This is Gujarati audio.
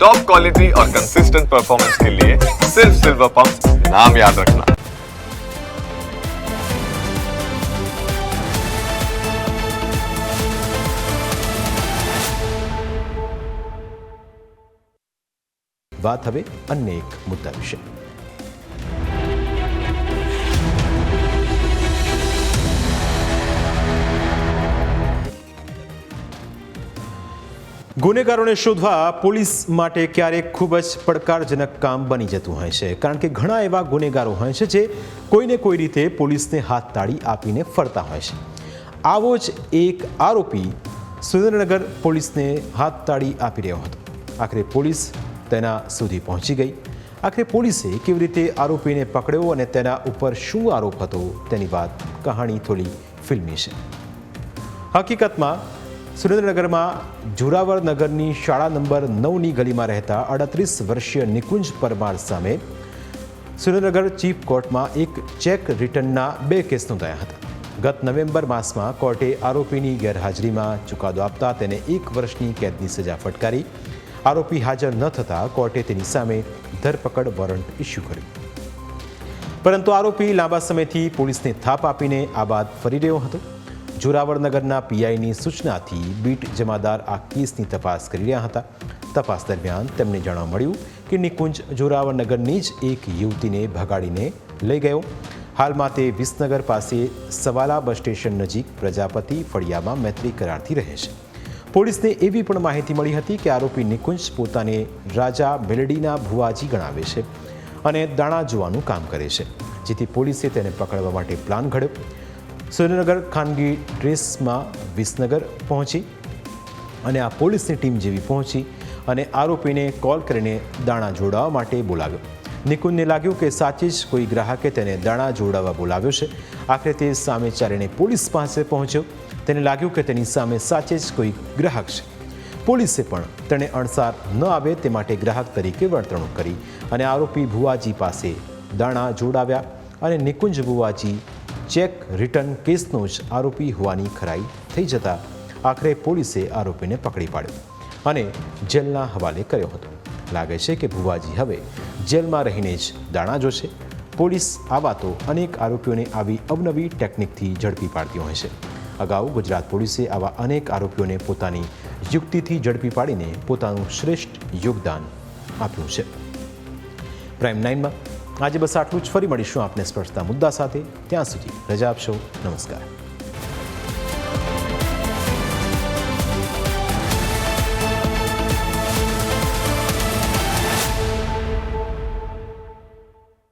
टॉप क्वालिटी और कंसिस्टेंट परफॉर्मेंस के लिए सिर्फ सिल्वर पंप नाम याद रखना। बात हवे अन्य एक मुद्दा विषय। ગુનેગારોને શોધવા પોલીસ માટે ક્યારેક ખૂબ જ પડકારજનક કામ બની જતું હોય છે, કારણ કે ઘણા એવા ગુનેગારો હોય છે જે કોઈને કોઈ રીતે પોલીસને હાથ તાળી આપીને ફરતા હોય છે। આવો જ એક આરોપી સુરેન્દ્રનગર પોલીસને હાથ તાળી આપી રહ્યો હતો। આખરે પોલીસ તેના સુધી પહોંચી ગઈ। આખરે પોલીસે કેવી રીતે આરોપીને પકડ્યો અને તેના ઉપર શું આરોપ હતો તેની વાત કહાણી થોડી ફિલ્મી છે। હકીકતમાં સુરેન્દ્રનગરમાં જોરાવર નગરની શાળા નંબર 9ની ગલીમાં રહેતા 38 વર્ષીય નિકુંજ પરમાર સામે સુરેન્દ્રનગર ચીફ કોર્ટમાં એક ચેક રિટર્નના 2 કેસ નોંધાયા હતા। ગત નવેમ્બર માસમાં કોર્ટે આરોપીની ગેરહાજરીમાં ચુકાદો આપતા તેને 1 વર્ષની કેદની સજા ફટકારી। આરોપી હાજર ન થતાં કોર્ટે તેની સામે ધરપકડ વોરંટ ઇસ્યુ કર્યું, પરંતુ આરોપી લાંબા સમયથી પોલીસને થાપ આપીને આ બાદ ફરી રહ્યો હતો। જોરાવર નગરના પીઆઈની સૂચનાથી બીટ જમાદાર આ કેસની તપાસ કરી રહ્યા હતા। તપાસ દરમિયાન તેમને જાણવા મળ્યું કે નિકુંજ જોરાવર નગરની જ એક યુવતીને ભગાડીને લઈ ગયો। હાલમાં તે વિસનગર પાસે સવાલા બસ સ્ટેશન નજીક પ્રજાપતિ ફળિયામાં મૈત્રી કરારથી રહે છે। પોલીસને એવી પણ માહિતી મળી હતી કે આરોપી નિકુંજ પોતાને રાજા મેલડીના ભુવાજી ગણાવે છે અને દાણા જોવાનું કામ કરે છે, જેથી પોલીસે તેને પકડવા માટે પ્લાન ઘડ્યો। સુરેન્દ્રનગર ખાનગી ડ્રેસમાં વિસનગર પહોંચી અને આ પોલીસની ટીમ જેવી પહોંચી અને આરોપીને કોલ કરીને દાણા જોડાવા માટે બોલાવ્યો। નિકુંજને લાગ્યું કે સાચે જ કોઈ ગ્રાહકે તેને દાણા જોડાવા બોલાવ્યો છે। આખરે તે સામે ચાલીને પોલીસ પાસે પહોંચ્યો। તેને લાગ્યું કે તેની સામે સાચે જ કોઈ ગ્રાહક છે। પોલીસે પણ તેને અણસાર ન આવે તે માટે ગ્રાહક તરીકે વર્તણૂક કરી અને આરોપી ભુવાજી પાસે દાણા જોડાવ્યા અને નિકુંજ ભુવાજી ચેક રિટર્ન કેસનો જ આરોપી હોવાની ખરાઈ થઈ જતાં આખરે પોલીસે આરોપીને પકડી પાડ્યો અને જેલના હવાલે કર્યો હતો। લાગે છે કે ભુવાજી હવે જેલમાં રહીને જ દાણા જોશે। પોલીસ આવા તો અનેક આરોપીઓને આવી અવનવી ટેકનિકથી ઝડપી પાડતી હોય છે। અગાઉ ગુજરાત પોલીસે આવા અનેક આરોપીઓને પોતાની યુક્તિથી ઝડપી પાડીને પોતાનું શ્રેષ્ઠ યોગદાન આપ્યું છે। પ્રાઇમ 9માં આજે બસ આટલું જ। ફરી મળીશું આપને સ્પર્શતા મુદ્દા સાથે। ત્યાં સુધી રજા આપશો। નમસ્કાર।